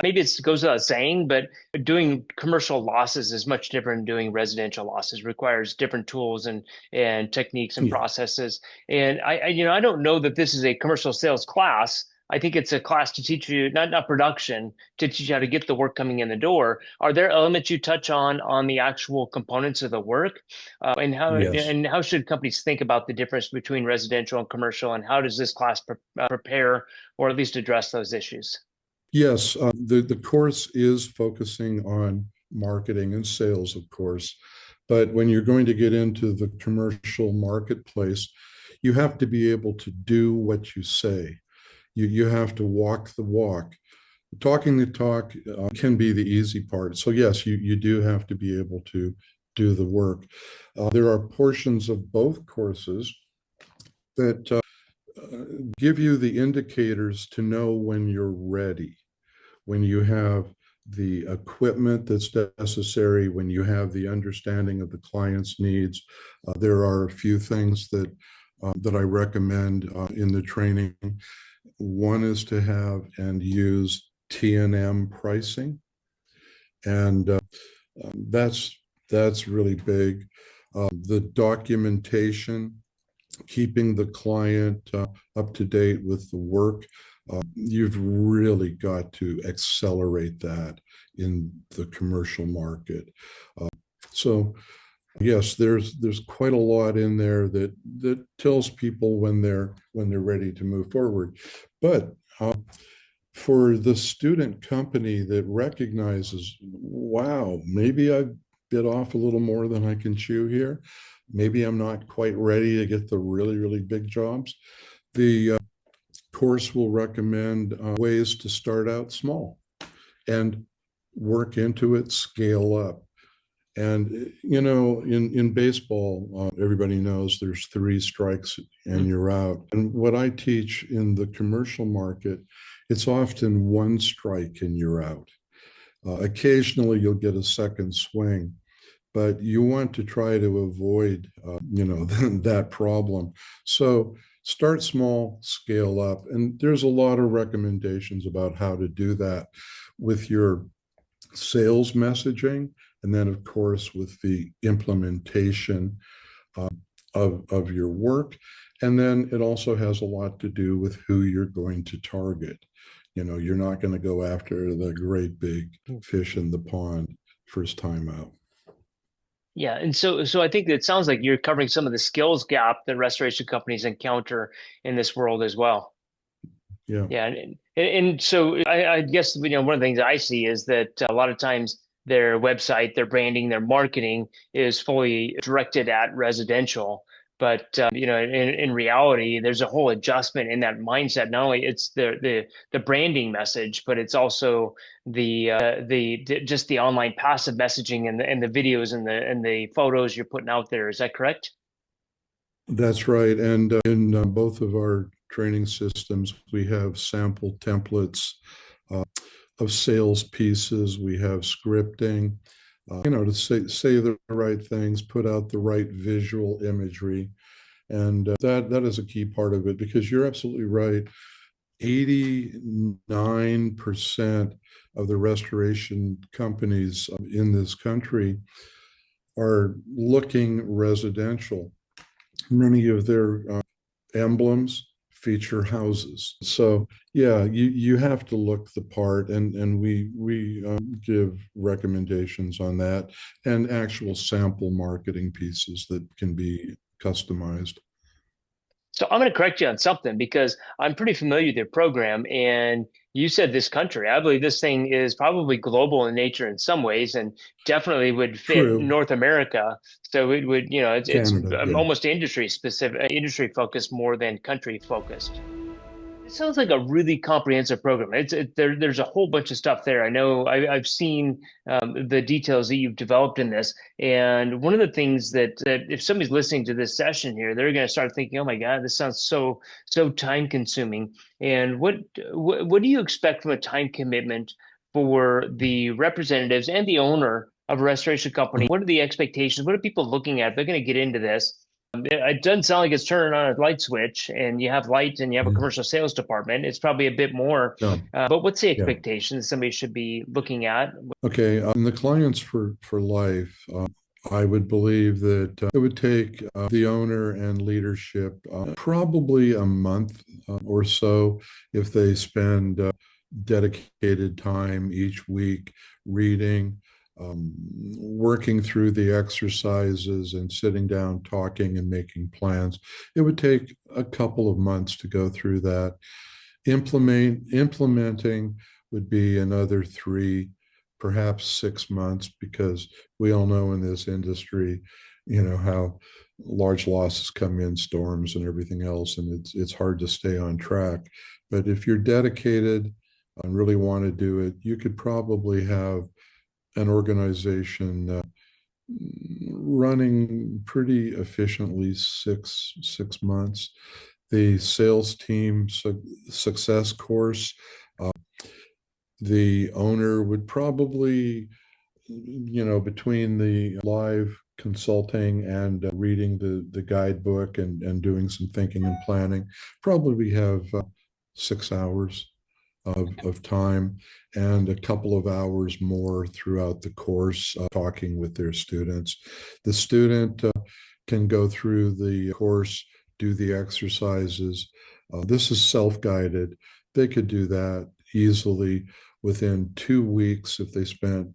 maybe it goes without saying, but doing commercial losses is much different than doing residential losses. Requires different tools and techniques and Yeah. processes. And I don't know that this is a commercial sales class. I think it's a class to teach you not production, to teach you how to get the work coming in the door. Are there elements you touch on the actual components of the work, Yes. and how should companies think about the difference between residential and commercial, and how does this class prepare or at least address those issues? Yes. The course is focusing on marketing and sales, of course. But when you're going to get into the commercial marketplace, you have to be able to do what you say. You have to walk the walk. Talking the talk can be the easy part. So yes, you do have to be able to do the work. There are portions of both courses that give you the indicators to know when you're ready, when you have the equipment that's necessary, when you have the understanding of the client's needs. There are a few things that I recommend in the training. One is to have and use T&M pricing, and that's really big. The documentation, keeping the client up to date with the work. You've really got to accelerate that in the commercial market. Uh, so yes, there's quite a lot in there that tells people when they're ready to move forward. But for the student company that recognizes, wow, maybe I bit off a little more than I can chew here. Maybe I'm not quite ready to get the really, really big jobs. The course will recommend ways to start out small and work into it, scale up. And in baseball, everybody knows there's three strikes and you're out. And what I teach in the commercial market, it's often one strike and you're out. Occasionally, you'll get a second swing, but you want to try to avoid, that problem. So start small, scale up, and there's a lot of recommendations about how to do that with your sales messaging, and then of course with the implementation uh, of your work. And then it also has a lot to do with who you're going to target. You're not going to go after the great big fish in the pond first time out. Yeah, and so I think it sounds like you're covering some of the skills gap that restoration companies encounter in this world as well. Yeah. Yeah, and so I guess one of the things I see is that a lot of times their website, their branding, their marketing is fully directed at residential. But in reality, there's a whole adjustment in that mindset. Not only it's the branding message, but it's also just the online passive messaging and the videos and the photos you're putting out there. Is that correct? That's right. And in both of our training systems, we have sample templates uh, of sales pieces. We have scripting, to say the right things, put out the right visual imagery. And that is a key part of it because you're absolutely right. 89% of the restoration companies in this country are looking residential. Many of their emblems feature houses. So yeah, you have to look the part, and we give recommendations on that and actual sample marketing pieces that can be customized. So I'm going to correct you on something because I'm pretty familiar with your program, and you said this country. I believe this thing is probably global in nature in some ways, and definitely would fit True. North America. So it would, it's Canada, yeah. almost industry specific, industry focused more than country focused. It sounds like a really comprehensive program. There's a whole bunch of stuff there. I know I've seen the details that you've developed in this, and one of the things that if somebody's listening to this session here, they're going to start thinking, "Oh my God, this sounds so time consuming." And what do you expect from a time commitment for the representatives and the owner of a restoration company? What are the expectations? What are people looking at? They're going to get into this. It doesn't sound like it's turning on a light switch and you have light and you have a Mhm. commercial sales department. It's probably a bit more. No, But what's the yeah. expectation somebody should be looking at? Okay, and the clients for life, I would believe that it would take the owner and leadership probably a month or so if they spend dedicated time each week reading, working through the exercises and sitting down, talking and making plans. It would take a couple of months to go through that. Implementing would be another 3, perhaps 6 months, because we all know in this industry, how large losses come in, storms and everything else, and it's hard to stay on track. But if you're dedicated and really want to do it, you could probably have an organization running pretty efficiently 6 months. The sales team success course, uh, the owner would probably, between the live consulting and reading the guidebook and doing some thinking and planning, probably have 6 hours of time and a couple of hours more throughout the course talking with their students. The student can go through the course, do the exercises. This is self-guided. They could do that easily within 2 weeks if they spent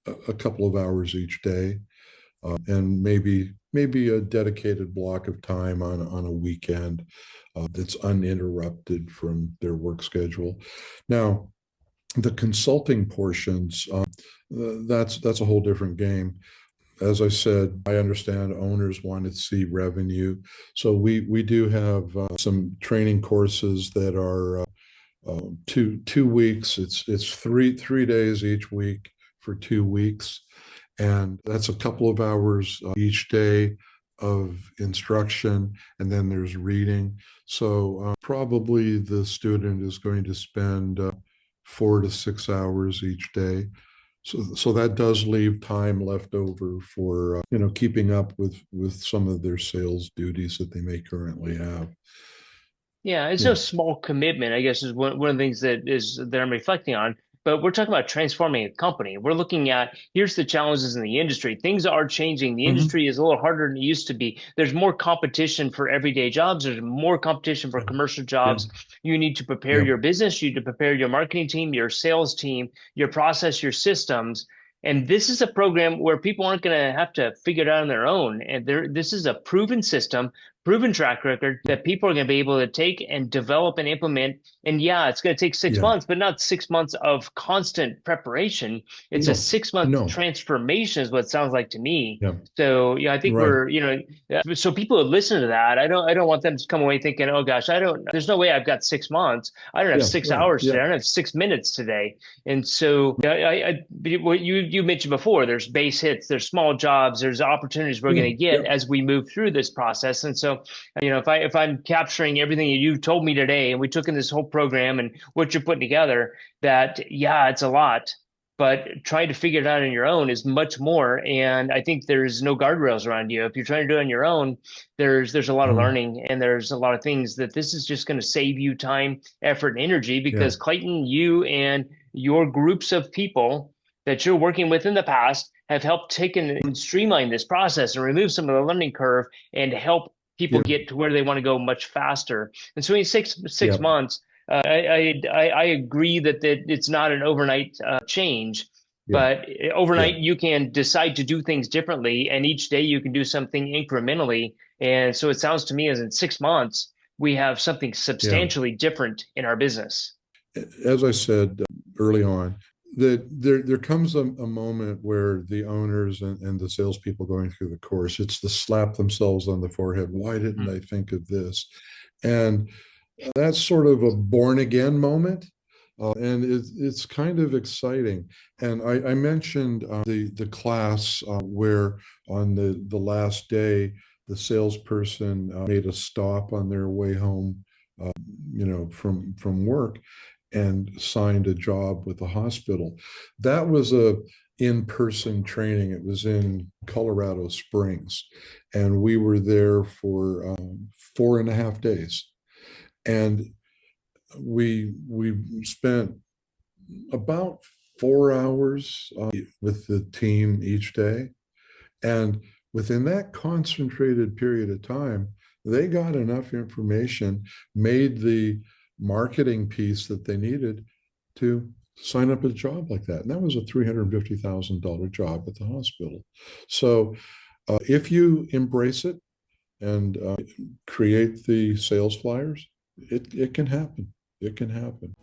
a couple of hours each day, and maybe a dedicated block of time on a weekend that's uninterrupted from their work schedule. Now, the consulting portions, that's a whole different game. As I said, I understand owners want to see revenue, so we do have some training courses that are 2 weeks. It's three days each week for 2 weeks, and that's a couple of hours each day of instruction, and then there's reading. So probably the student is going to spend 4 to 6 hours each day. So that does leave time left over for keeping up with some of their sales duties that they may currently have. Yeah, it's no Yeah. small commitment, I guess, is one of the things that I'm reflecting on. But we're talking about transforming a company. We're looking at here's the challenges in the industry. Things are changing. The Mhm. industry is a little harder than it used to be. There's more competition for everyday jobs. There's more competition for Yeah. commercial Yeah. jobs. You need to prepare Yeah. your business. You need to prepare your marketing team, your sales team, your process, your systems. And this is a program where people aren't going to have to figure it out on their own. And this is a proven system, proven track record that people are going to be able to take and develop and implement. And yeah, it's going to take six Yeah. months, but not 6 months of constant preparation. It's a No. 6 month No. transformation, is what it sounds like to me. Yeah. So yeah, I think Right. so people who listen to that, I don't want them to come away thinking, oh gosh, there's no way I've got 6 months. I don't have Yeah. six Right. hours today. Yeah. I don't have 6 minutes today. And so yeah, what you mentioned before, there's base hits, there's small jobs, there's opportunities we're going Yeah. to get Yeah. as we move through this process. And so, if I'm capturing everything you told me today, and we took in this whole program and what you're putting together, that yeah, it's a lot, but trying to figure it out on your own is much more. And I think there's no guardrails around you. If you're trying to do it on your own, there's a lot of Mhm. learning and there's a lot of things that this is just going to save you time, effort, and energy Yeah. because Clayton, you and your groups of people that you're working with in the past have helped take and streamline this process and remove some of the learning curve and help people Yeah. get to where they want to go much faster. And so in six Yeah. months, I agree that it's not an overnight change, Yeah. but Yeah. overnight you can decide to do things differently, and each day you can do something incrementally. And so it sounds to me as in 6 months we have something Yeah. substantially different in our business. As I said early on, that there comes a moment where the owners and the salespeople going through the course, it's to slap themselves on the forehead. Why didn't Hmm. I think of this? And that's sort of a born again moment. And it's kind of exciting. And I mentioned the class where on the last day, the salesperson made a stop on their way home, from work, and signed a job with the hospital. That was a in-person training. It was in Colorado Springs, and we were there for 4.5 days. And we spent about 4 hours with the team each day. And within that concentrated period of time, they got enough information, made the marketing piece that they needed to sign up a job like that. And that was a $350,000 job at the hospital. So if you embrace it and create the sales flyers, it can happen. It can happen.